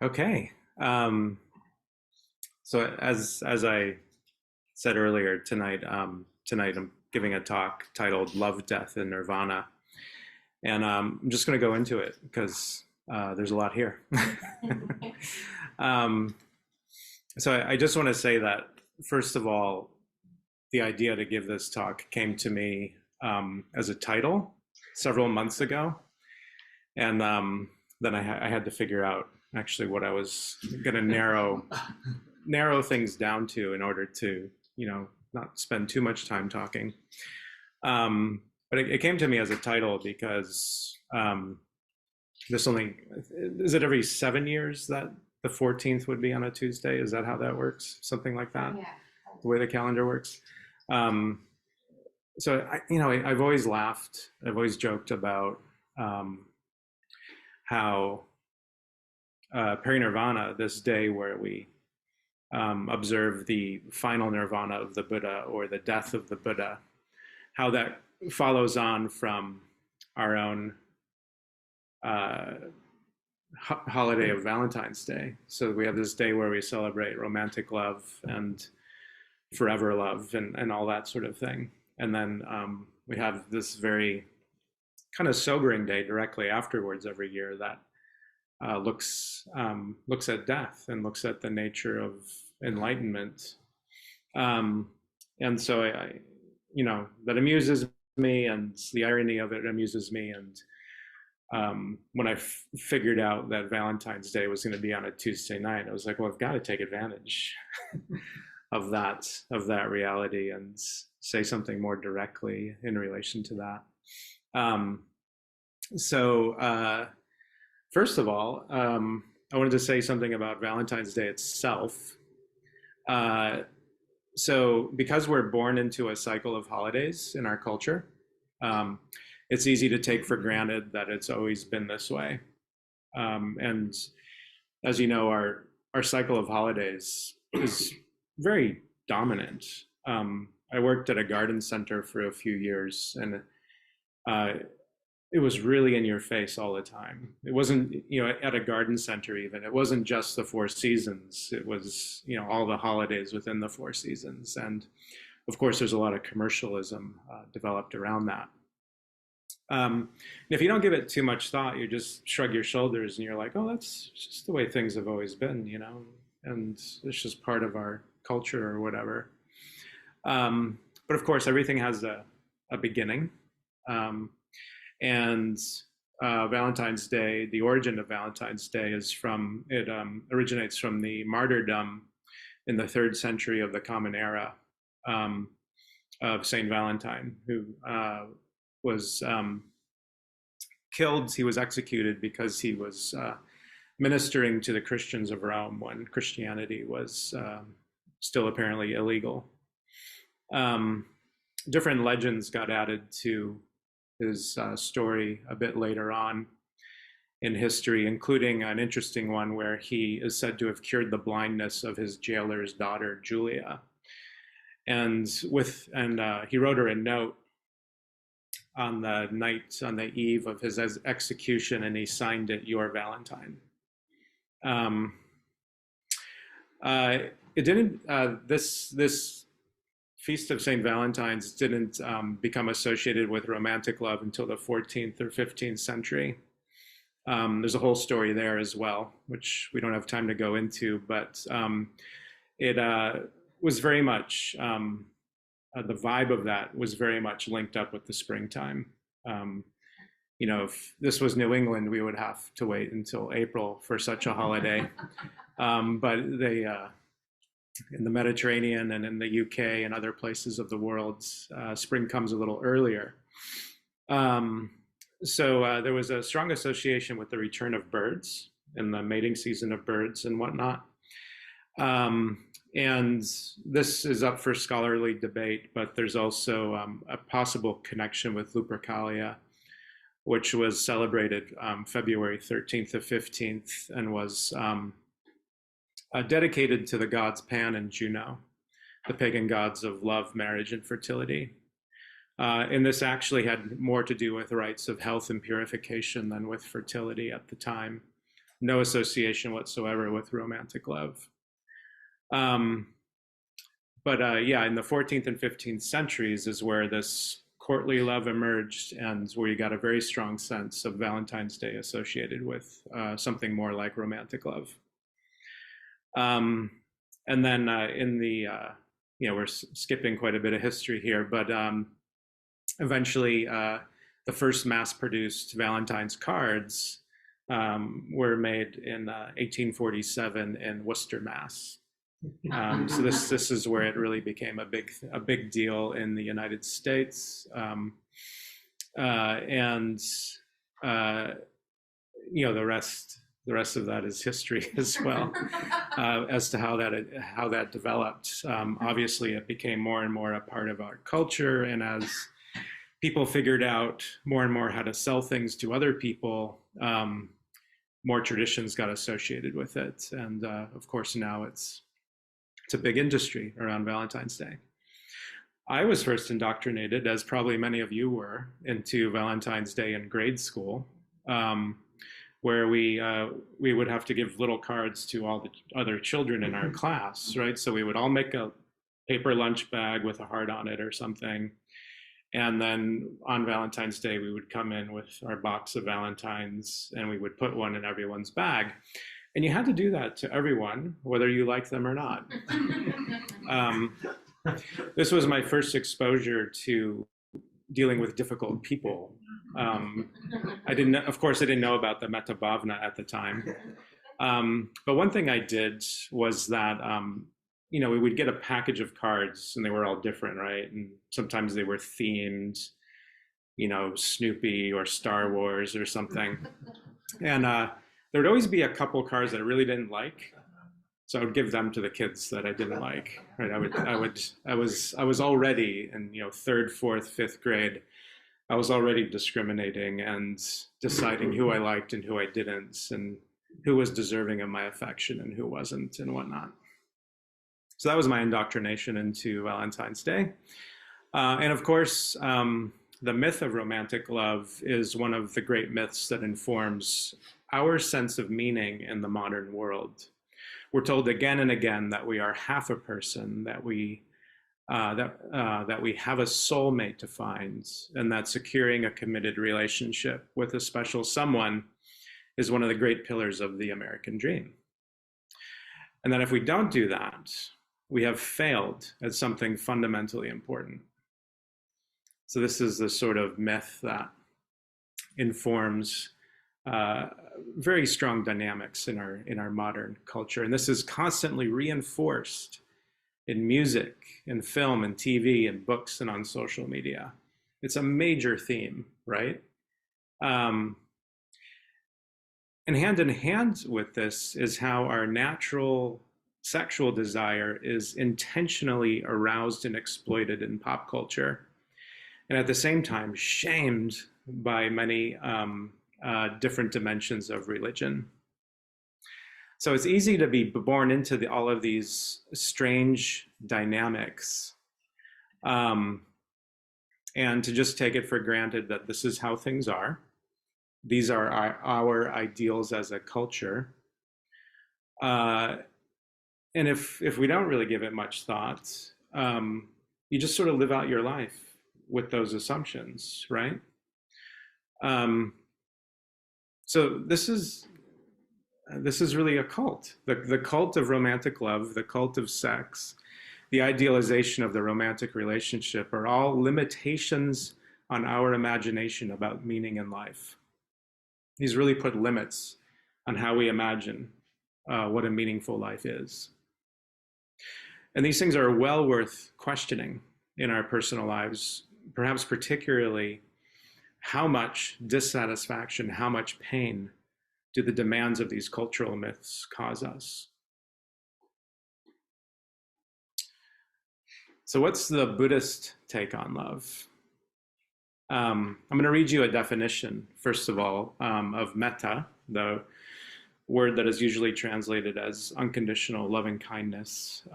Okay. Um, so as I said earlier tonight I'm giving a talk titled "Love, Death, and Nirvana," and I'm just going to go into it because there's a lot here. um, so I just want to say that first of all, the idea to give this talk came to me as a title several months ago, and then I had to figure out actually what I was going to narrow things down to in order to, not spend too much time talking. But it came to me as a title because this only, is it every 7 years that the 14th would be on a Tuesday? Is that how that works? Something like that? Yeah. The way the calendar works. Um, I've always laughed. I've always joked about how Parinirvana, this day where we observe the final nirvana of the Buddha or the death of the Buddha, how that follows on from our own holiday of Valentine's Day. So we have this day where we celebrate romantic love and forever love and all that sort of thing. And then we have this very kind of sobering day directly afterwards every year that looks at death and looks at the nature of enlightenment. And so that amuses me, and the irony of it amuses me. And when I figured out that Valentine's Day was going to be on a Tuesday night, I was like, well, I've got to take advantage of that reality and say something more directly in relation to that. So first of all, I wanted to say something about Valentine's Day itself. So because we're born into a cycle of holidays in our culture, it's easy to take for granted that it's always been this way. And as you know, our cycle of holidays is very dominant. I worked at a garden center for a few years, and it was really in your face all the time. It wasn't, at a garden center even, it wasn't just the four seasons. It was, all the holidays within the four seasons. And of course, there's a lot of commercialism developed around that. And if you don't give it too much thought, you just shrug your shoulders and you're like, oh, that's just the way things have always been, and it's just part of our culture or whatever. But of course, everything has a beginning. And Valentine's Day, the origin of Valentine's Day originates from the martyrdom in the 3rd century of the Common Era of Saint Valentine, who was killed. He was executed because he was ministering to the Christians of Rome when Christianity was still apparently illegal. Different legends got added to his story a bit later on in history, including an interesting one where he is said to have cured the blindness of his jailer's daughter, Julia. And he wrote her a note on the eve of his execution, and he signed it, "Your Valentine." It didn't. This Feast of St. Valentine's didn't become associated with romantic love until the 14th or 15th century. There's a whole story there as well, which we don't have time to go into, but it was very much, the vibe of that was very much linked up with the springtime. If this was New England, we would have to wait until April for such a holiday. But in the Mediterranean and in the UK and other places of the world, spring comes a little earlier. So there was a strong association with the return of birds and the mating season of birds and whatnot. And this is up for scholarly debate, but there's also a possible connection with Lupercalia, which was celebrated February 13th to 15th and was dedicated to the gods Pan and Juno, the pagan gods of love, marriage, and fertility. And this actually had more to do with rites of health and purification than with fertility at the time. no association whatsoever with romantic love. Um, but yeah, in the 14th and 15th centuries is where this courtly love emerged, and where you got a very strong sense of Valentine's Day associated with something more like romantic love. Um, and then in the, we're skipping quite a bit of history here, but eventually the first mass-produced Valentine's cards were made in 1847 in Worcester, Mass. So this is where it really became a big deal in the United States, and the rest of that is history as well, as to how that developed. Obviously, it became more and more a part of our culture, and as people figured out more and more how to sell things to other people, more traditions got associated with it, and of course now it's a big industry around Valentine's Day. I was first indoctrinated, as probably many of you were, into Valentine's Day in grade school, where we would have to give little cards to all the other children in our class, right? So we would all make a paper lunch bag with a heart on it or something. And then on Valentine's Day, we would come in with our box of Valentines, and we would put one in everyone's bag. And you had to do that to everyone, whether you liked them or not. This was my first exposure to dealing with difficult people. Of course, I didn't know about the Metta Bhavana at the time. But one thing I did was that, we would get a package of cards, and they were all different, right? And sometimes they were themed, Snoopy or Star Wars or something. And there would always be a couple cards that I really didn't like, so I would give them to the kids that I didn't like. Right? I was already in third, fourth, fifth grade. I was already discriminating and deciding who I liked and who I didn't, and who was deserving of my affection and who wasn't, and whatnot. So that was my indoctrination into Valentine's Day. And of course, the myth of romantic love is one of the great myths that informs our sense of meaning in the modern world. We're told again and again that we are half a person, that we have a soulmate to find, and that securing a committed relationship with a special someone is one of the great pillars of the American dream. And that if we don't do that, we have failed at something fundamentally important. So this is the sort of myth that informs very strong dynamics in our modern culture. And this is constantly reinforced in music, in film, and TV, and books, and on social media. It's a major theme, right? And hand in hand with this is how our natural sexual desire is intentionally aroused and exploited in pop culture, and at the same time shamed by many different dimensions of religion. So it's easy to be born into all of these strange dynamics, and to just take it for granted that this is how things are. These are our ideals as a culture. And if we don't really give it much thought, you just sort of live out your life with those assumptions, right? So this is really a cult. The cult of romantic love, the cult of sex, the idealization of the romantic relationship are all limitations on our imagination about meaning in life. These really put limits on how we imagine what a meaningful life is. And these things are well worth questioning in our personal lives, perhaps particularly how much dissatisfaction, how much pain do the demands of these cultural myths cause us? So what's the Buddhist take on love? I'm going to read you a definition, first of all, of metta, the word that is usually translated as unconditional loving kindness.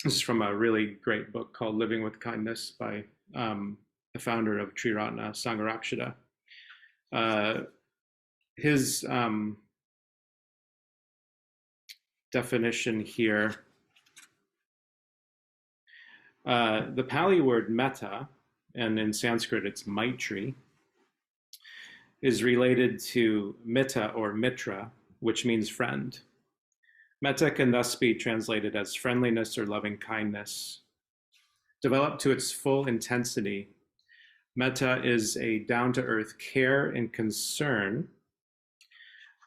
This is from a really great book called Living with Kindness by the founder of Triratna Sangharakshita. His definition here. The Pali word metta, and in Sanskrit it's maitri, is related to mitta or mitra, which means friend. Metta can thus be translated as friendliness or loving kindness. Developed to its full intensity, metta is a down-to-earth care and concern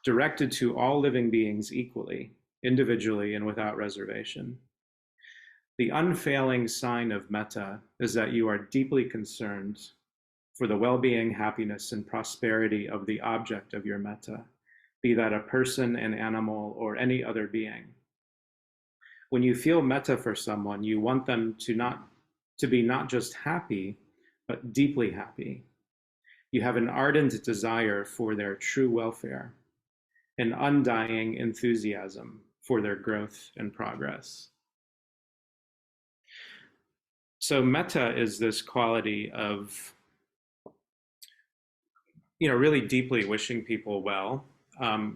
directed to all living beings equally, individually and without reservation. The unfailing sign of metta is that you are deeply concerned for the well-being, happiness, and prosperity of the object of your metta, be that a person, an animal, or any other being. When you feel metta for someone, you want them to be not just happy, but deeply happy. You have an ardent desire for their true welfare, an undying enthusiasm for their growth and progress. So metta is this quality of, really deeply wishing people well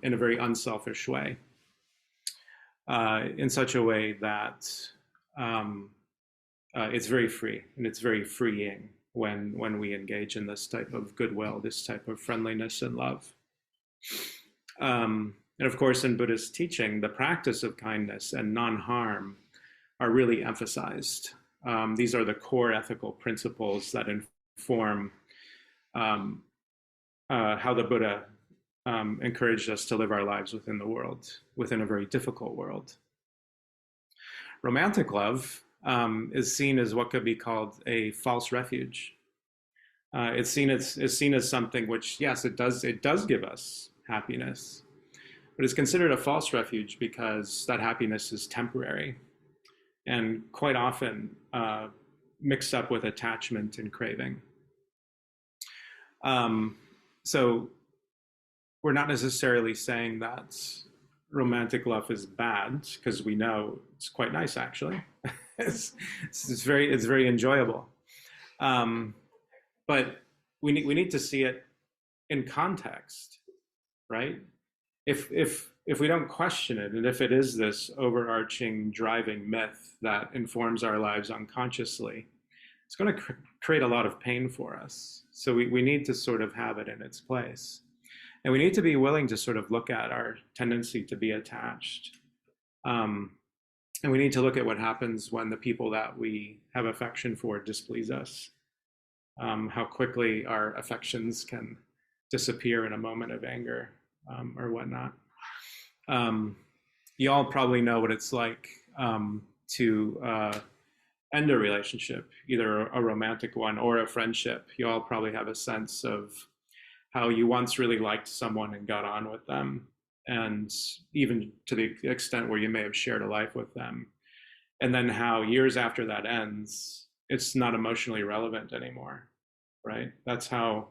in a very unselfish way, in such a way that it's very free and it's very freeing when we engage in this type of goodwill, this type of friendliness and love. And of course, in Buddhist teaching, the practice of kindness and non-harm are really emphasized. These are the core ethical principles that inform how the Buddha encouraged us to live our lives within the world, within a very difficult world. Romantic love is seen as what could be called a false refuge. It's seen as something which, yes, it does give us happiness, but it's considered a false refuge because that happiness is temporary and quite often mixed up with attachment and craving. So we're not necessarily saying that romantic love is bad, because we know it's quite nice, actually. it's very enjoyable. But we need to see it in context, right? If we don't question it, and if it is this overarching driving myth that informs our lives unconsciously, it's going to create a lot of pain for us. So we need to sort of have it in its place. And we need to be willing to sort of look at our tendency to be attached. And we need to look at what happens when the people that we have affection for displease us. How quickly our affections can disappear in a moment of anger or whatnot. You all probably know what it's like to end a relationship, either a romantic one or a friendship. You all probably have a sense of how you once really liked someone and got on with them, and even to the extent where you may have shared a life with them. And then how years after that ends, it's not emotionally relevant anymore, right? That's how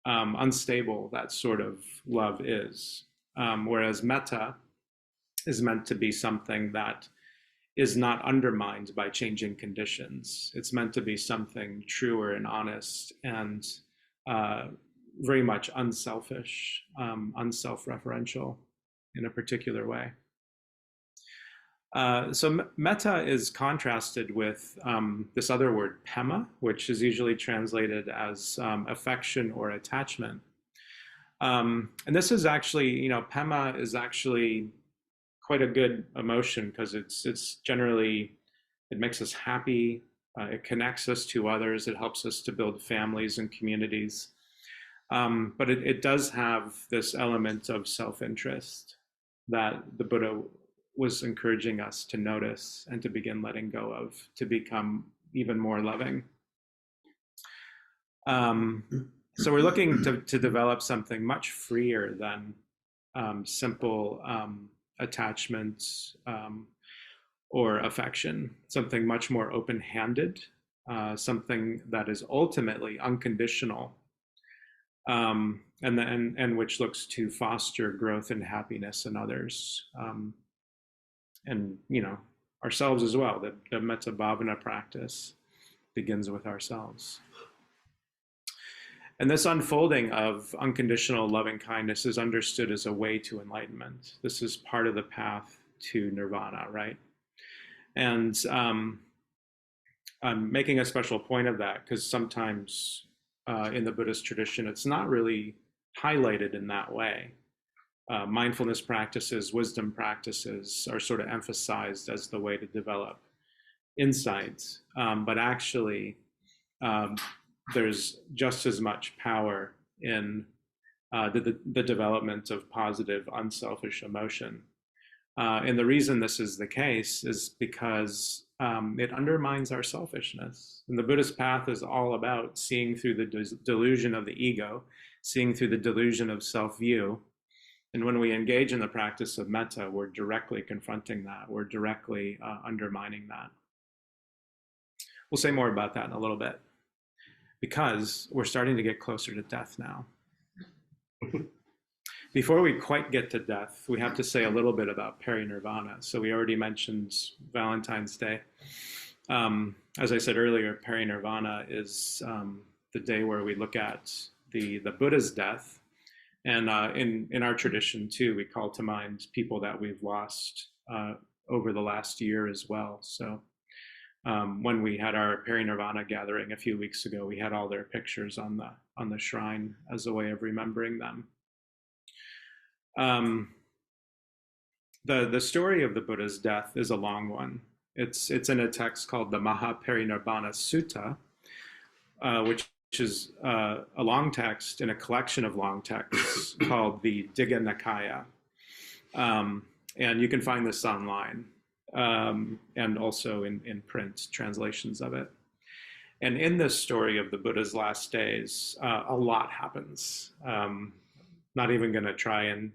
unstable that sort of love is. Whereas metta is meant to be something that is not undermined by changing conditions. It's meant to be something truer and honest and very much unselfish, unself-referential in a particular way. So metta is contrasted with this other word, pema, which is usually translated as affection or attachment. And this is actually, pema is actually quite a good emotion because it's generally, it makes us happy, it connects us to others, it helps us to build families and communities. But it does have this element of self-interest that the Buddha was encouraging us to notice and to begin letting go of, to become even more loving. So we're looking to develop something much freer than simple attachment or affection, something much more open-handed, something that is ultimately unconditional, and which looks to foster growth and happiness in others, and ourselves as well. The metta bhavana practice begins with ourselves. And this unfolding of unconditional loving kindness is understood as a way to enlightenment. This is part of the path to nirvana, right? And I'm making a special point of that because sometimes in the Buddhist tradition, it's not really highlighted in that way. Mindfulness practices, wisdom practices are sort of emphasized as the way to develop insights, but actually there's just as much power in the development of positive, unselfish emotion. And the reason this is the case is because it undermines our selfishness. And the Buddhist path is all about seeing through the delusion of the ego, seeing through the delusion of self-view. And when we engage in the practice of metta, we're directly confronting that. We're directly undermining that. We'll say more about that in a little bit, because we're starting to get closer to death now. Before we quite get to death, we have to say a little bit about Parinirvana. So we already mentioned Valentine's Day. As I said earlier, Parinirvana is the day where we look at the Buddha's death. And in our tradition too, we call to mind people that we've lost over the last year as well. So when we had our Parinirvana gathering a few weeks ago, we had all their pictures on the shrine as a way of remembering them. The story of the Buddha's death is a long one. It's in a text called the Parinirvana Sutta, which is a long text in a collection of long texts called the Digha Nikaya. And you can find this online and also in print translations of it. And in this story of the Buddha's last days, a lot happens. Not even going to try and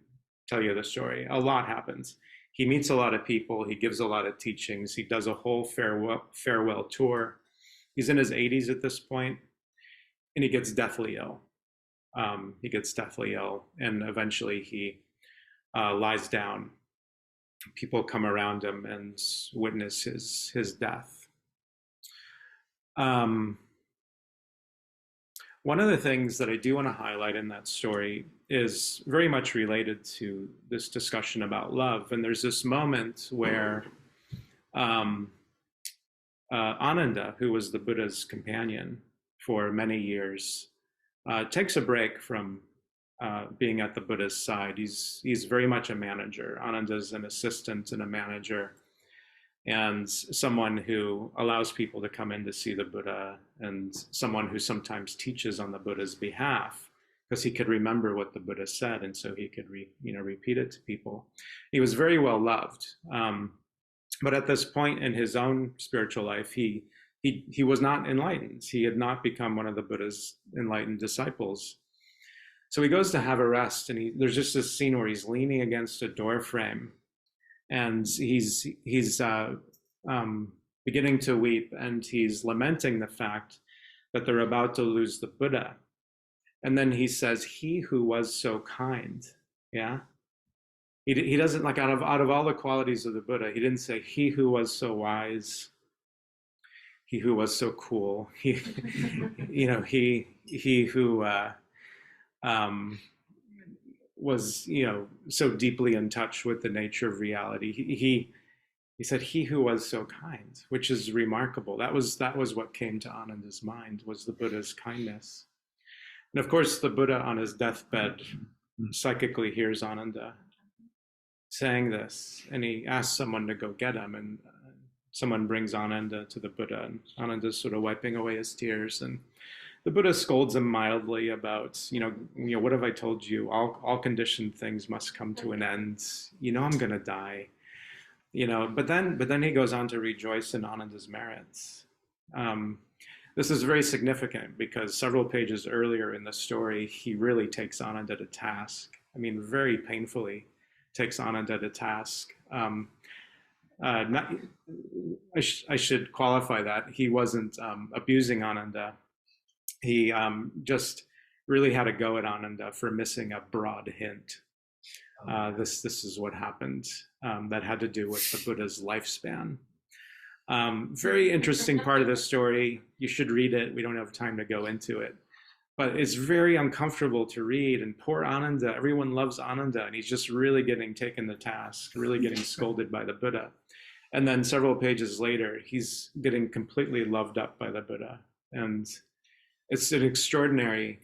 tell you the story. A lot happens. He meets a lot of people. He gives a lot of teachings. He does a whole farewell tour. He's in his 80s at this point, and he gets deathly ill. And eventually he lies down. People come around him and witness his death. One of the things that I do want to highlight in that story is very much related to this discussion about love. And there's this moment where Ananda, who was the Buddha's companion for many years, takes a break from being at the Buddha's side. He's very much a manager. Ananda's an assistant and a manager, and someone who allows people to come in to see the Buddha, and someone who sometimes teaches on the Buddha's behalf, because he could remember what the Buddha said, and so he could repeat it to people. He was very well loved, but at this point in his own spiritual life, he was not enlightened. He had not become one of the Buddha's enlightened disciples. So he goes to have a rest, and there's just this scene where he's leaning against a door frame, and he's beginning to weep, and he's lamenting the fact that they're about to lose the Buddha. And then he says, "He who was so kind." Yeah. He doesn't, like, out of all the qualities of the Buddha, he didn't say he who was so wise, he who was so cool, he who was so deeply in touch with the nature of reality. He said he who was so kind, which is remarkable. That was what came to Ananda's mind, was the Buddha's kindness. And of course, the Buddha on his deathbed psychically hears Ananda saying this, and he asks someone to go get him, and someone brings Ananda to the Buddha, and Ananda's sort of wiping away his tears, and the Buddha scolds him mildly about, what have I told you? All conditioned things must come to an end. I'm going to die. But then he goes on to rejoice in Ananda's merits. This is very significant because several pages earlier in the story, he really takes Ananda to task. Very painfully takes Ananda to task. I should qualify that. He wasn't abusing Ananda. He just really had a go at Ananda for missing a broad hint. This is what happened that had to do with the Buddha's lifespan. Very interesting part of the story. You should read it. We don't have time to go into it. but it's very uncomfortable to read. And poor Ananda, everyone loves Ananda, and he's just really getting taken to task, really getting scolded by the Buddha. And then several pages later, he's getting completely loved up by the Buddha. And it's an extraordinary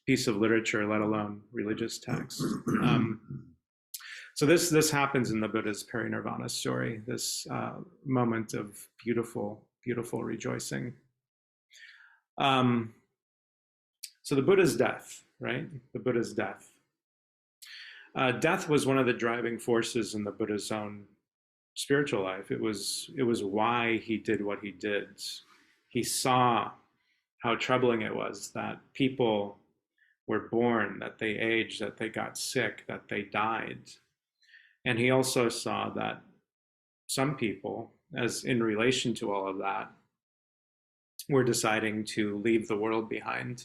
piece of literature, let alone religious text. So this happens in the Buddha's Parinirvana story, this moment of beautiful, beautiful rejoicing. So the Buddha's death, right? The Buddha's death. Death was one of the driving forces in the Buddha's own spiritual life. It was why he did what he did. He saw how troubling it was that people were born, that they aged, that they got sick, that they died. And he also saw that some people, as in relation to all of that, were deciding to leave the world behind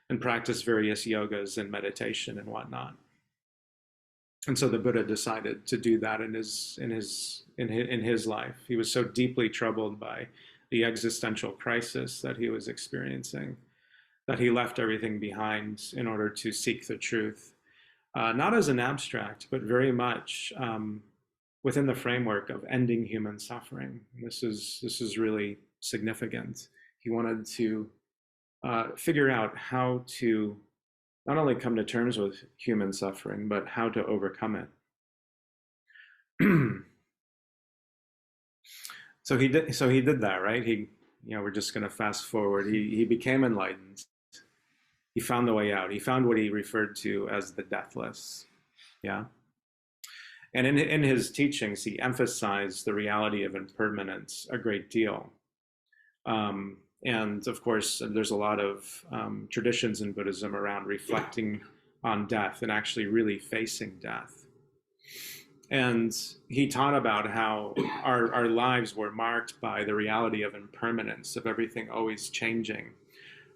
and practice various yogas and meditation and whatnot. And so the Buddha decided to do that in his life. He was so deeply troubled by the existential crisis that he was experiencing that he left everything behind in order to seek the truth, not as an abstract, but very much within the framework of ending human suffering. This is really significant. He wanted to figure out how to not only come to terms with human suffering, but how to overcome it. So he did that, right? We're just going to fast forward. He became enlightened. He found the way out. He found what he referred to as the deathless. Yeah. And in his teachings, he emphasized the reality of impermanence a great deal. And of course, there's a lot of traditions in Buddhism around reflecting on death and actually really facing death. And he taught about how our lives were marked by the reality of impermanence, of everything always changing.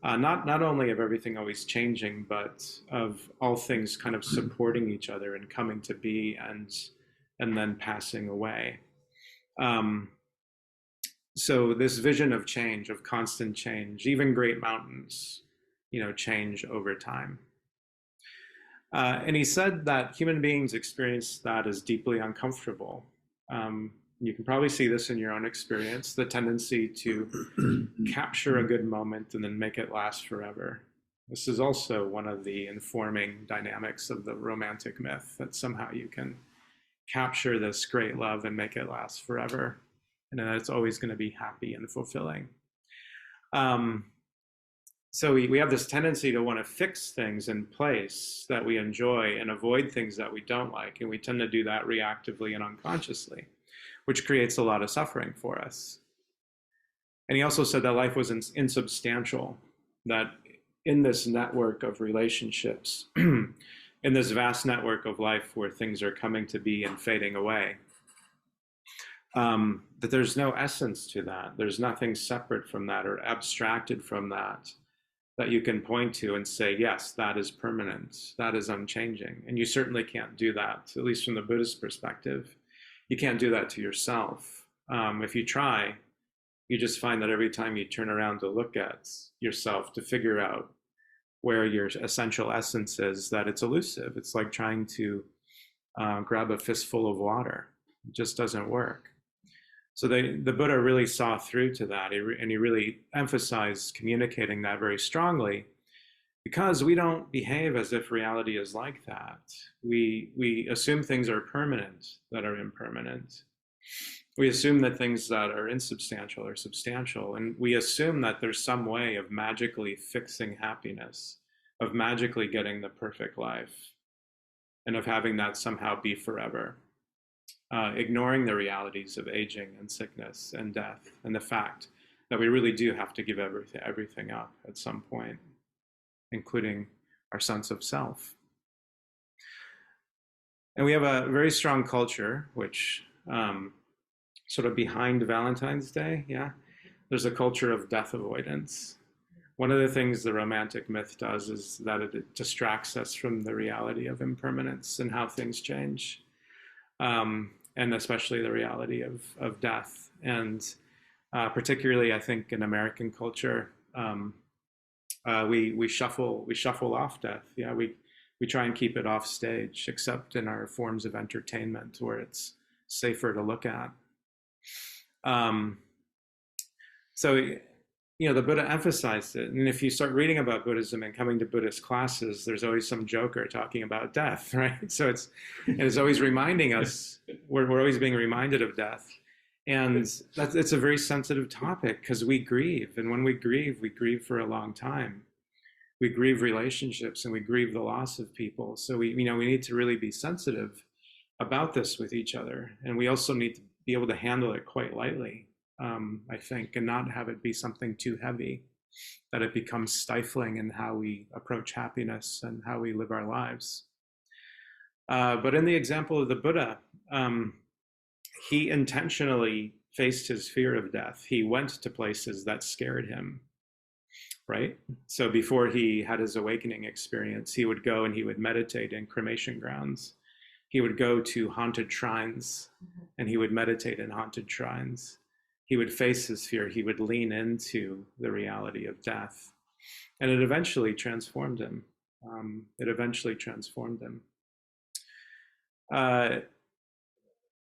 Not only of everything always changing, but of all things kind of supporting each other and coming to be and then passing away. So this vision of change, of constant change, even great mountains, change over time. And he said that human beings experience that as deeply uncomfortable. You can probably see this in your own experience, the tendency to capture a good moment and then make it last forever. This is also one of the informing dynamics of the romantic myth, that somehow you can capture this great love and make it last forever, and that it's always going to be happy and fulfilling. So we have this tendency to want to fix things in place that we enjoy and avoid things that we don't like, and we tend to do that reactively and unconsciously, which creates a lot of suffering for us. And he also said that life was insubstantial, that in this network of relationships, in this vast network of life where things are coming to be and fading away, that there's no essence to that. There's nothing separate from that or abstracted from that you can point to and say, yes, that is permanent, that is unchanging. And you certainly can't do that, at least from the Buddhist perspective. You can't do that to yourself. If you try, you just find that every time you turn around to look at yourself to figure out where your essential essence is, that it's elusive. It's like trying to grab a fistful of water. It just doesn't work. So the Buddha really saw through to that, and he really emphasized communicating that very strongly, because we don't behave as if reality is like that. We assume things are permanent that are impermanent. We assume that things that are insubstantial are substantial, and we assume that there's some way of magically fixing happiness, of magically getting the perfect life, and of having that somehow be forever. Ignoring the realities of aging and sickness and death, and the fact that we really do have to give everything up at some point, including our sense of self. And we have a very strong culture, which sort of behind Valentine's Day, yeah, there's a culture of death avoidance. One of the things the romantic myth does is that it distracts us from the reality of impermanence and how things change. And especially the reality of death. And particularly, I think, in American culture, We shuffle off death. Yeah, we try and keep it off stage, except in our forms of entertainment where it's safer to look at. Um, so, the Buddha emphasized it. And if you start reading about Buddhism and coming to Buddhist classes, there's always some joker talking about death, right? So it's always reminding us, we're always being reminded of death. And it's a very sensitive topic because we grieve. And when we grieve for a long time. We grieve relationships and we grieve the loss of people. So we need to really be sensitive about this with each other. And we also need to be able to handle it quite lightly, I think, and not have it be something too heavy, that it becomes stifling in how we approach happiness and how we live our lives. But in the example of the Buddha, he intentionally faced his fear of death. He went to places that scared him, right? So before he had his awakening experience, he would go and he would meditate in cremation grounds. He would go to haunted shrines and he would meditate in haunted shrines. He would face his fear. He would lean into the reality of death. And it eventually transformed him.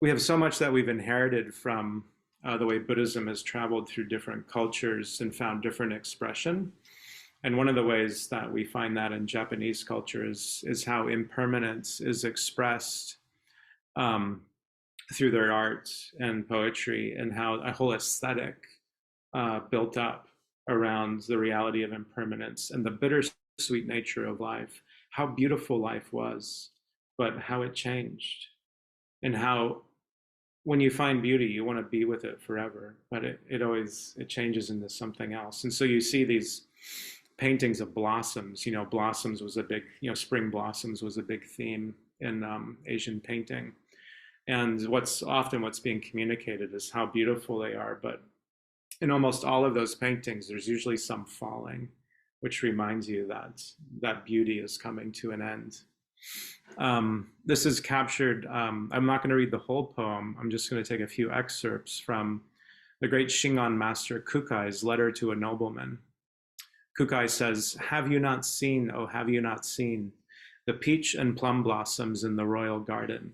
We have so much that we've inherited from the way Buddhism has traveled through different cultures and found different expression. And one of the ways that we find that in Japanese culture is how impermanence is expressed through their art and poetry, and how a whole aesthetic built up around the reality of impermanence and the bittersweet nature of life, how beautiful life was, but how it changed, and how when you find beauty, you want to be with it forever, but it changes into something else. And so you see these paintings of blossoms. Blossoms was a big, spring blossoms was a big theme in Asian painting. And what's being communicated is how beautiful they are. But in almost all of those paintings, there's usually some falling, which reminds you that beauty is coming to an end. This is captured, I'm not going to read the whole poem. I'm just going to take a few excerpts from the great Shingon master Kukai's letter to a nobleman. Kukai says, "Have you not seen, oh, have you not seen the peach and plum blossoms in the royal garden?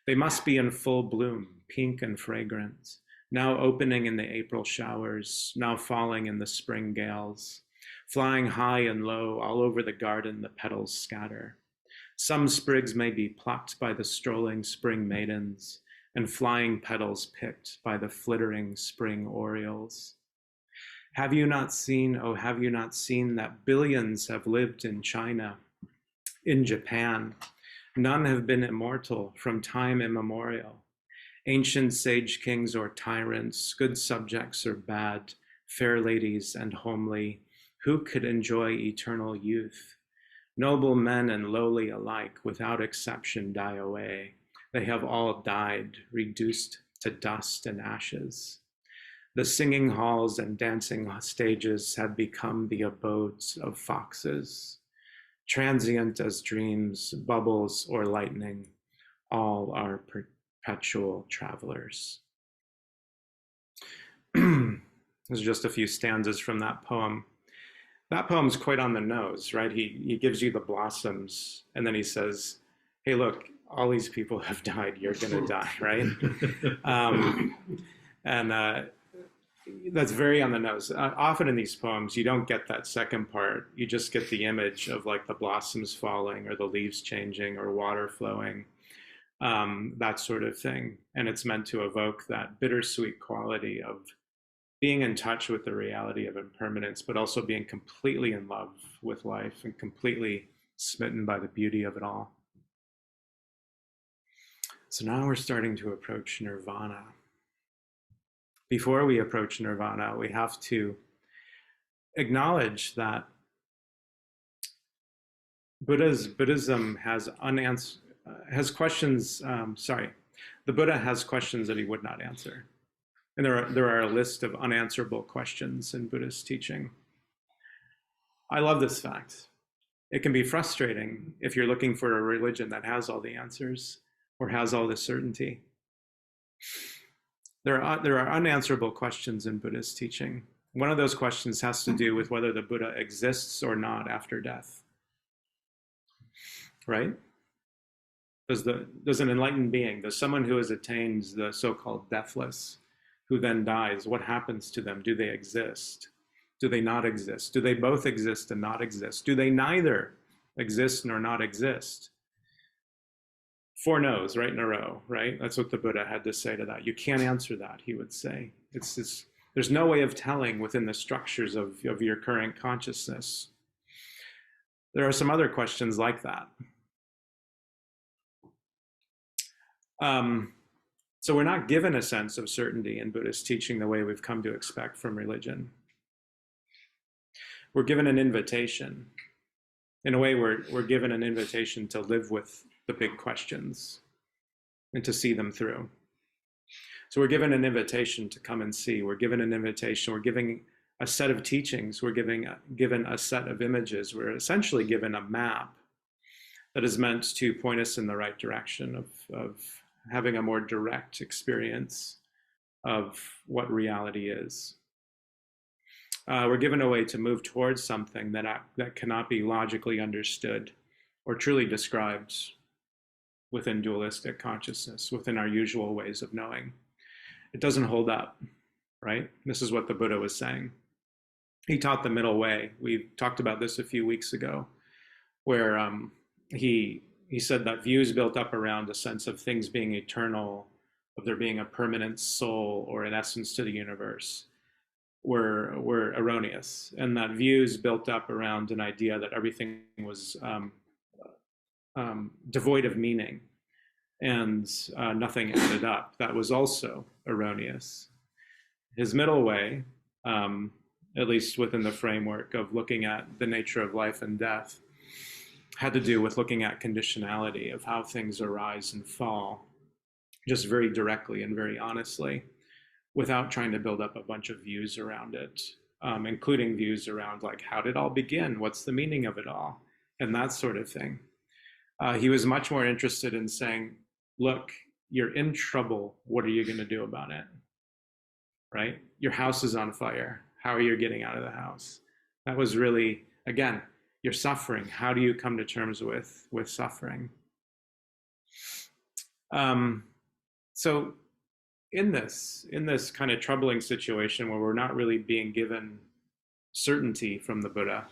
They must be in full bloom, pink and fragrant, now opening in the April showers, now falling in the spring gales. Flying high and low, all over the garden the petals scatter. Some sprigs may be plucked by the strolling spring maidens, and flying petals picked by the flittering spring orioles. Have you not seen, oh, have you not seen that billions have lived in China, in Japan? None have been immortal from time immemorial. Ancient sage kings or tyrants, good subjects or bad, fair ladies and homely, who could enjoy eternal youth? Noble men and lowly alike, without exception, die away. They have all died, reduced to dust and ashes. The singing halls and dancing stages have become the abodes of foxes. Transient as dreams, bubbles, or lightning, all are perpetual travelers." There's just a few stanzas from that poem. That poem's quite on the nose, right? He gives you the blossoms, and then he says, hey, look, all these people have died. You're going to die, right? That's very on the nose. Often in these poems, you don't get that second part. You just get the image of like the blossoms falling or the leaves changing or water flowing, that sort of thing. And it's meant to evoke that bittersweet quality of being in touch with the reality of impermanence, but also being completely in love with life and completely smitten by the beauty of it all. So now we're starting to approach nirvana. Before we approach nirvana, we have to acknowledge that Buddhism has questions. The Buddha has questions that he would not answer. And there are a list of unanswerable questions in Buddhist teaching. I love this fact. It can be frustrating if you're looking for a religion that has all the answers or has all the certainty. There are unanswerable questions in Buddhist teaching. One of those questions has to do with whether the Buddha exists or not after death, right? Does an enlightened being, does someone who has attained the so-called deathless, who then dies, what happens to them? Do they exist? Do they not exist? Do they both exist and not exist? Do they neither exist nor not exist? Four no's right in a row, right? That's what the Buddha had to say to that. You can't answer that, he would say. There's no way of telling within the structures of your current consciousness. There are some other questions like that. So we're not given a sense of certainty in Buddhist teaching the way we've come to expect from religion. We're given an invitation. In a way, we're given an invitation to live with the big questions and to see them through. So we're given an invitation to come and see. We're given an invitation. We're giving a set of teachings. We're given a set of images. We're essentially given a map that is meant to point us in the right direction of having a more direct experience of what reality is. We're given a way to move towards something that cannot be logically understood or truly described within dualistic consciousness, within our usual ways of knowing. It doesn't hold up, right? This is what the Buddha was saying. He taught the middle way. We talked about this a few weeks ago, where he said that views built up around a sense of things being eternal, of there being a permanent soul or an essence to the universe, were erroneous, and that views built up around an idea that everything was devoid of meaning and nothing added up. That was also erroneous. His middle way, at least within the framework of looking at the nature of life and death, had to do with looking at conditionality of how things arise and fall, just very directly and very honestly, without trying to build up a bunch of views around it, including views around like, how did it all begin? What's the meaning of it all? And that sort of thing. He was much more interested in saying, look, you're in trouble. What are you going to do about it? Right? Your house is on fire. How are you getting out of the house? That was really, again, you're suffering. How do you come to terms with suffering? So in this kind of troubling situation where we're not really being given certainty from the Buddha,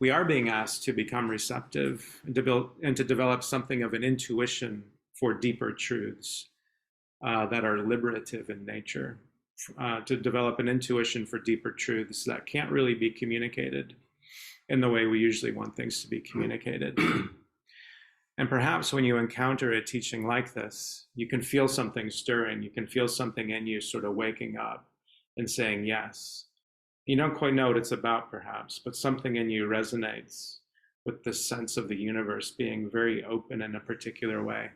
we are being asked to become receptive and to develop something of an intuition for deeper truths that are liberative in nature, to develop an intuition for deeper truths that can't really be communicated in the way we usually want things to be communicated. And perhaps when you encounter a teaching like this, you can feel something stirring. You can feel something in you sort of waking up and saying yes. You don't quite know what it's about, perhaps, but something in you resonates with the sense of the universe being very open in a particular way.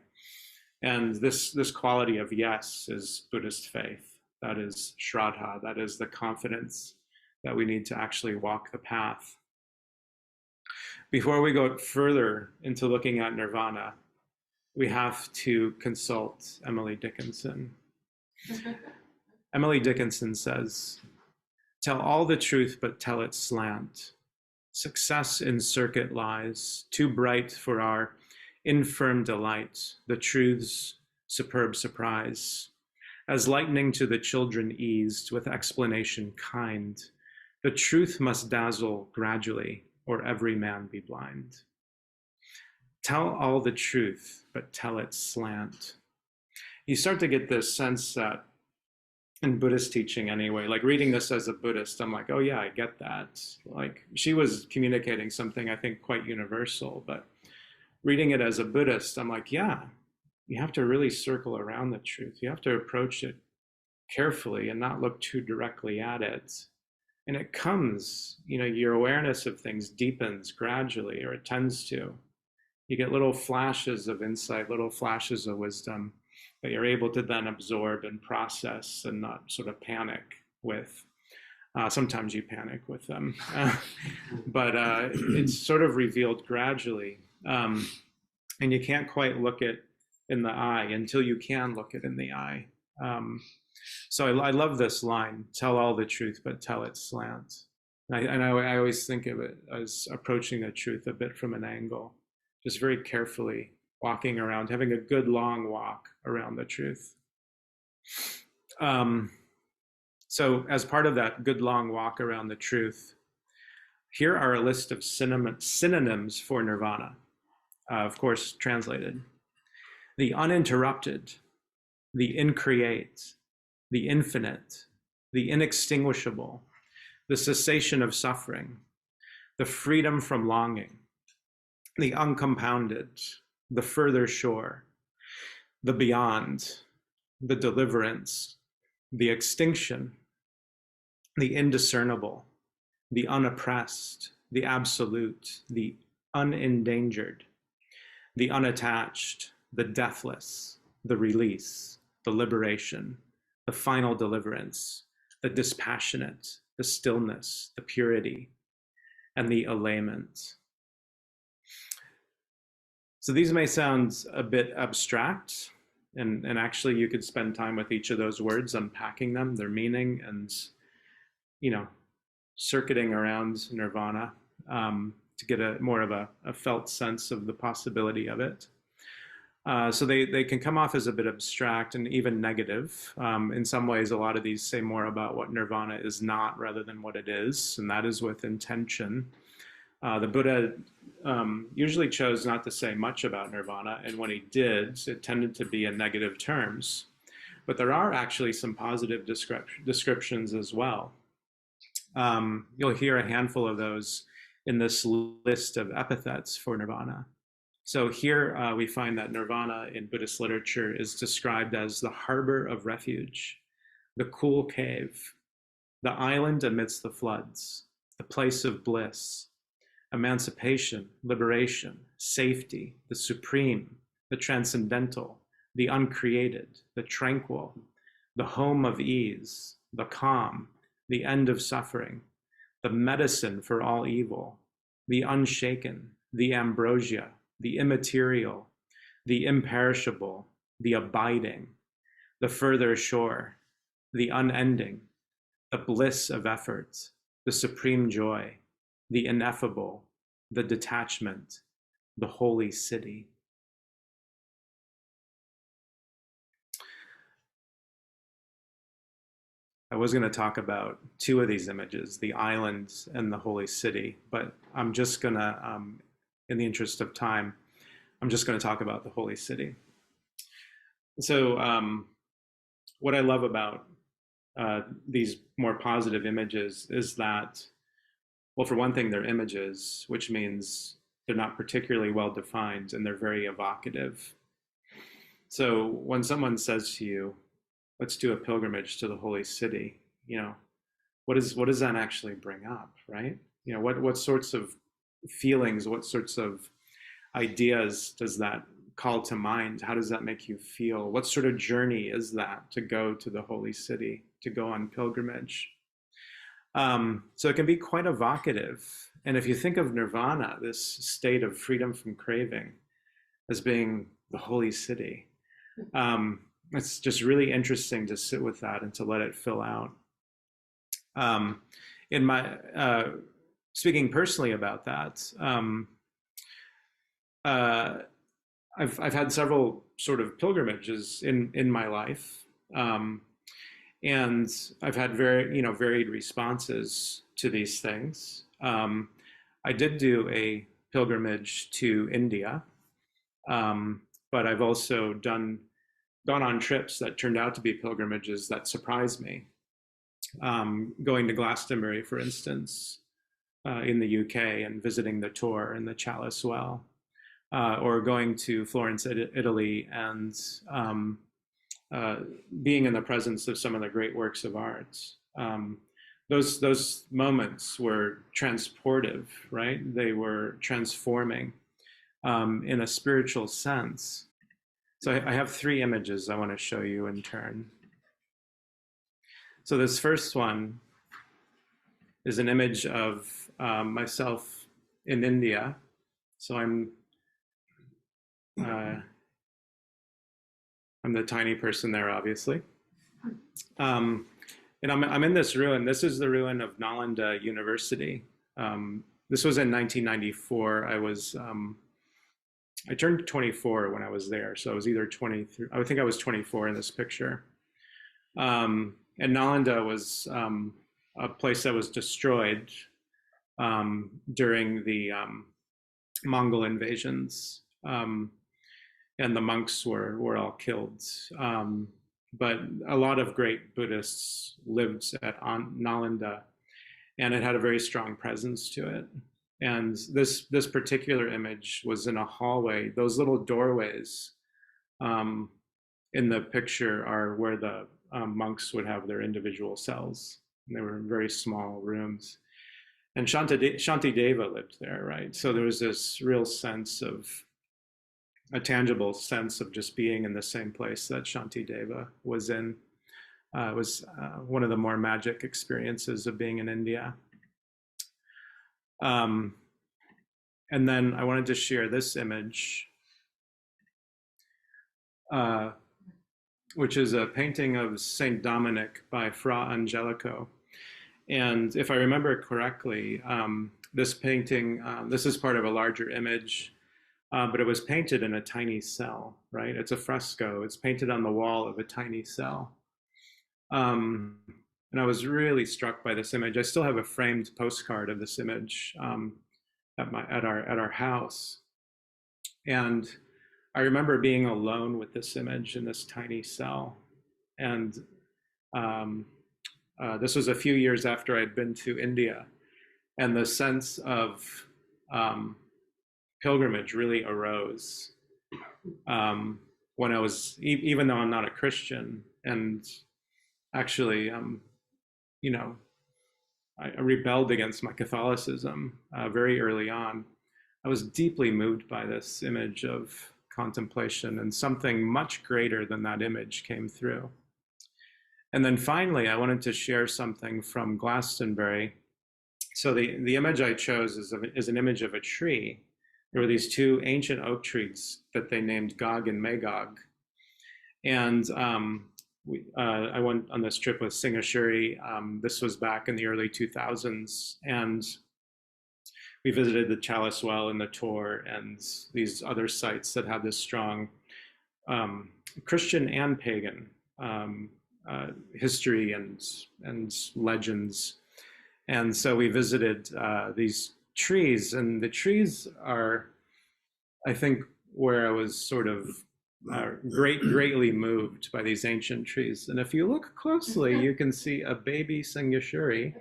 And this quality of yes is Buddhist faith. That is Shraddha. That is the confidence that we need to actually walk the path. Before we go further into looking at Nirvana, we have to consult Emily Dickinson. Emily Dickinson says, "Tell all the truth, but tell it slant. Success in circuit lies, too bright for our infirm delight, the truth's superb surprise. As lightning to the children eased, with explanation kind, the truth must dazzle gradually, or every man be blind. Tell all the truth, but tell it slant." You start to get this sense that in Buddhist teaching anyway, like reading this as a Buddhist, I'm like, oh yeah, I get that. Like she was communicating something I think quite universal, but reading it as a Buddhist, I'm like, yeah, you have to really circle around the truth. You have to approach it carefully and not look too directly at it. And it comes, your awareness of things deepens gradually, or it tends to. You get little flashes of insight, little flashes of wisdom that you're able to then absorb and process and not sort of panic with. Sometimes you panic with them, but it's sort of revealed gradually. And you can't quite look it in the eye until you can look it in the eye. So I love this line, tell all the truth, but tell it slant. I always think of it as approaching the truth a bit from an angle, just very carefully walking around, having a good long walk around the truth. So as part of that good long walk around the truth, here are a list of synonyms for nirvana, of course, translated. The uninterrupted, the increate, the infinite, the inextinguishable, the cessation of suffering, the freedom from longing, the uncompounded, the further shore, the beyond, the deliverance, the extinction, the indiscernible, the unoppressed, the absolute, the unendangered, the unattached, the deathless, the release, the liberation, the final deliverance, the dispassionate, the stillness, the purity, and the allayment. So these may sound a bit abstract, and actually you could spend time with each of those words, unpacking them, their meaning, and, you know, circuiting around nirvana to get a more of a felt sense of the possibility of it. So they can come off as a bit abstract and even negative. In some ways, a lot of these say more about what nirvana is not rather than what it is, and that is with intention. The Buddha usually chose not to say much about nirvana, and when he did, it tended to be in negative terms. But there are actually some positive descriptions as well. You'll hear a handful of those in this list of epithets for nirvana. So here we find that nirvana in Buddhist literature is described as the harbor of refuge, the cool cave, the island amidst the floods, the place of bliss, emancipation, liberation, safety, the supreme, the transcendental, the uncreated, the tranquil, the home of ease, the calm, the end of suffering, the medicine for all evil, the unshaken, the ambrosia, the immaterial, the imperishable, the abiding, the further shore, the unending, the bliss of effort, the supreme joy, the ineffable, the detachment, the holy city. I was going to talk about two of these images, the island and the holy city, but I'm just going to, in the interest of time, I'm just going to talk about the holy city. So what I love about these more positive images is that, well, for one thing, they're images, which means they're not particularly well defined and they're very evocative. So when someone says to you, let's do a pilgrimage to the holy city, you know, what does that actually bring up, right? You know, what sorts of feelings, what sorts of ideas does that call to mind? How does that make you feel? What sort of journey is that to go to the holy city, to go on pilgrimage? So it can be quite evocative. And if you think of nirvana, this state of freedom from craving, as being the holy city, it's just really interesting to sit with that and to let it fill out. In my speaking personally about that, I've had several sort of pilgrimages in my life, and I've had varied responses to these things. I did do a pilgrimage to India, but I've also gone on trips that turned out to be pilgrimages that surprised me. Going to Glastonbury, for instance, in the UK and visiting the Tor and the Chalice Well, or going to Florence, Italy, and being in the presence of some of the great works of art. Those moments were transportive, right? They were transforming in a spiritual sense. So I have three images I want to show you in turn. So this first one is an image of myself in India. So I'm the tiny person there, obviously. Um, and I'm in this ruin. This is the ruin of Nalanda University. This was in 1994. I turned 24 when I was there, so I was either 23. I think I was 24 in this picture. And Nalanda was a place that was destroyed during the Mongol invasions, and the monks were all killed. But a lot of great Buddhists lived at Nalanda, and it had a very strong presence to it. And this particular image was in a hallway. Those little doorways in the picture are where the monks would have their individual cells. And they were very small rooms. And Shantideva lived there, right? So there was this real sense of, a tangible sense of just being in the same place that Shantideva was in. It was one of the more magic experiences of being in India. And then I wanted to share this image, which is a painting of Saint Dominic by Fra Angelico. And if I remember correctly, this painting, this is part of a larger image, but it was painted in a tiny cell, right? It's a fresco. It's painted on the wall of a tiny cell. And I was really struck by this image. I still have a framed postcard of this image at our house. And I remember being alone with this image in this tiny cell. And this was a few years after I'd been to India. And the sense of pilgrimage really arose when I was, even though I'm not a Christian, and actually, you know, I rebelled against my Catholicism very early on. I was deeply moved by this image of contemplation, and something much greater than that image came through. And then finally, I wanted to share something from Glastonbury. So the image I chose is an image of a tree. There were these two ancient oak trees that they named Gog and Magog. And I went on this trip with Singashuri. This was back in the early 2000s. And we visited the Chalice Well and the Tor and these other sites that have this strong Christian and pagan history and legends. And so we visited these trees, and the trees are, I think, where I was sort of greatly moved by these ancient trees. And if you look closely, you can see a baby Singashuri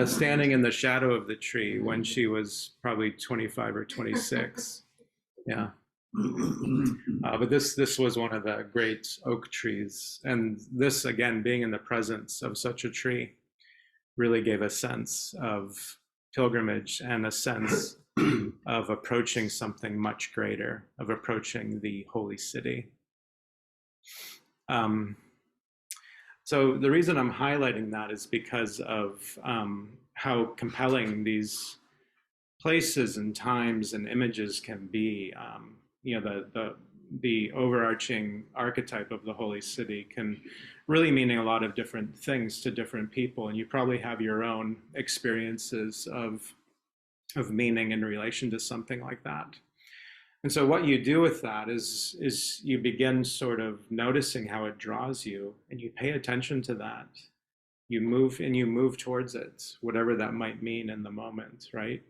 standing in the shadow of the tree when she was probably 25 or 26. Yeah. But this was one of the great oak trees. And this, again, being in the presence of such a tree really gave a sense of pilgrimage and a sense of approaching something much greater, of approaching the holy city. So the reason I'm highlighting that is because of how compelling these places and times and images can be. You know, the overarching archetype of the holy city can really mean a lot of different things to different people, and you probably have your own experiences of meaning in relation to something like that. And so what you do with that is you begin sort of noticing how it draws you, and you pay attention to that. You move towards it, whatever that might mean in the moment, right?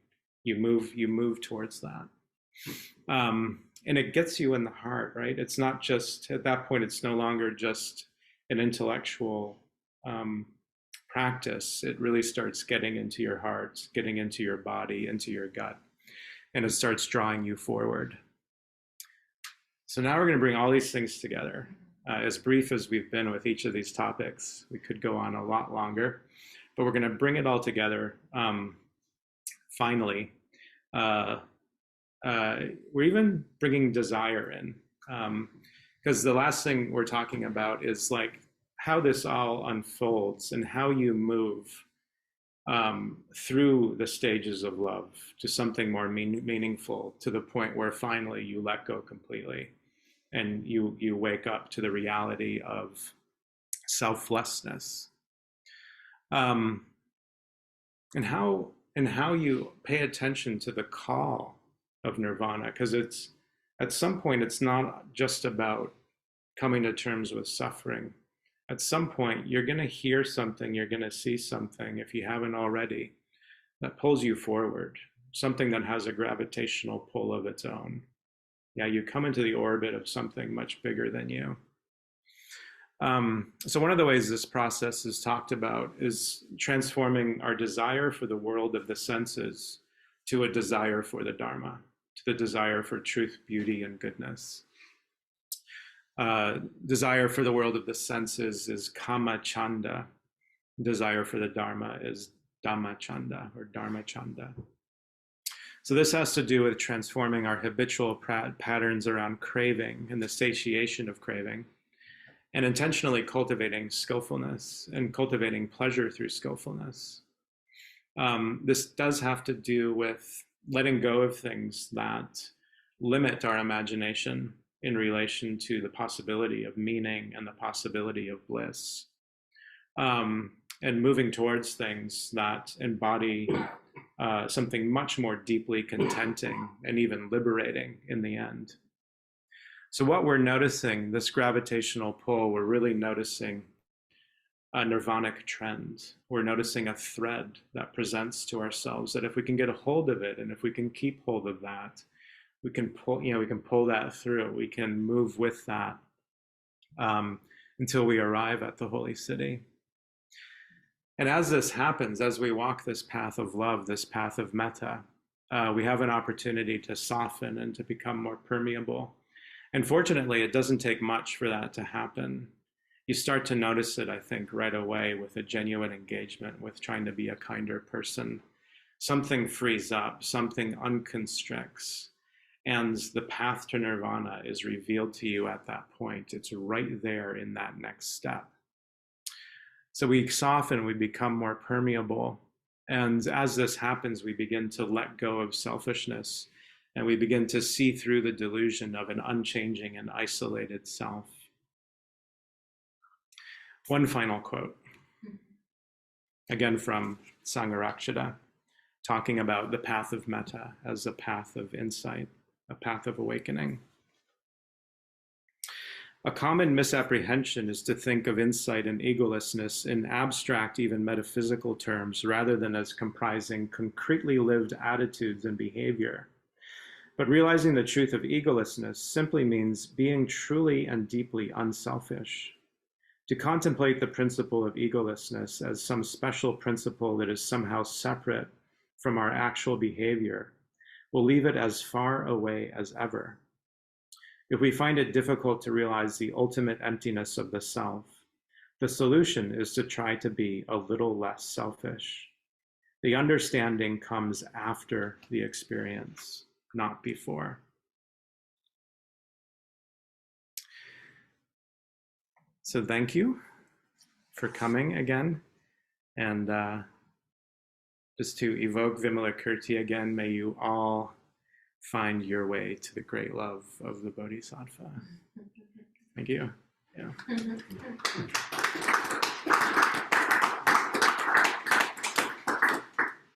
You move towards that. And it gets you in the heart, right? It's not just, at that point, it's no longer just an intellectual practice. It really starts getting into your heart, getting into your body, into your gut, and it starts drawing you forward. So now we're going to bring all these things together. As brief as we've been with each of these topics, we could go on a lot longer, but we're going to bring it all together finally. We're even bringing desire in, because the last thing we're talking about is like how this all unfolds and how you move through the stages of love to something more meaningful, to the point where finally you let go completely and you wake up to the reality of selflessness. And how you pay attention to the call of nirvana, because it's at some point it's not just about coming to terms with suffering. At some point you're going to hear something, you're going to see something, if you haven't already, that pulls you forward, something that has a gravitational pull of its own. Yeah, you come into the orbit of something much bigger than you. So one of the ways this process is talked about is transforming our desire for the world of the senses to a desire for the Dharma, to the desire for truth, beauty, and goodness. Desire for the world of the senses is kama chanda. Desire for the Dharma is dhamma chanda or dharma chanda. So this has to do with transforming our habitual patterns around craving and the satiation of craving, and intentionally cultivating skillfulness and cultivating pleasure through skillfulness. This does have to do with letting go of things that limit our imagination in relation to the possibility of meaning and the possibility of bliss, and moving towards things that embody something much more deeply contenting and even liberating in the end. So what we're noticing, this gravitational pull, we're really noticing a nirvanic trend. We're noticing a thread that presents to ourselves that if we can get a hold of it, and if we can keep hold of that, we can pull that through. We can move with that until we arrive at the holy city. And as this happens, as we walk this path of love, this path of metta, we have an opportunity to soften and to become more permeable. And fortunately, it doesn't take much for that to happen. You start to notice it, I think, right away with a genuine engagement with trying to be a kinder person. Something frees up, something unconstricts, and the path to nirvana is revealed to you at that point. It's right there in that next step. So we soften, we become more permeable. And as this happens, we begin to let go of selfishness, and we begin to see through the delusion of an unchanging and isolated self. One final quote, again from Sangharakshita, talking about the path of metta as a path of insight, a path of awakening. A common misapprehension is to think of insight and egolessness in abstract, even metaphysical terms, rather than as comprising concretely lived attitudes and behavior. But realizing the truth of egolessness simply means being truly and deeply unselfish. To contemplate the principle of egolessness as some special principle that is somehow separate from our actual behavior will leave it as far away as ever. If we find it difficult to realize the ultimate emptiness of the self, the solution is to try to be a little less selfish. The understanding comes after the experience, not before. So thank you for coming again. And just to evoke Vimalakirti again, may you all find your way to the great love of the Bodhisattva. Thank you. Yeah.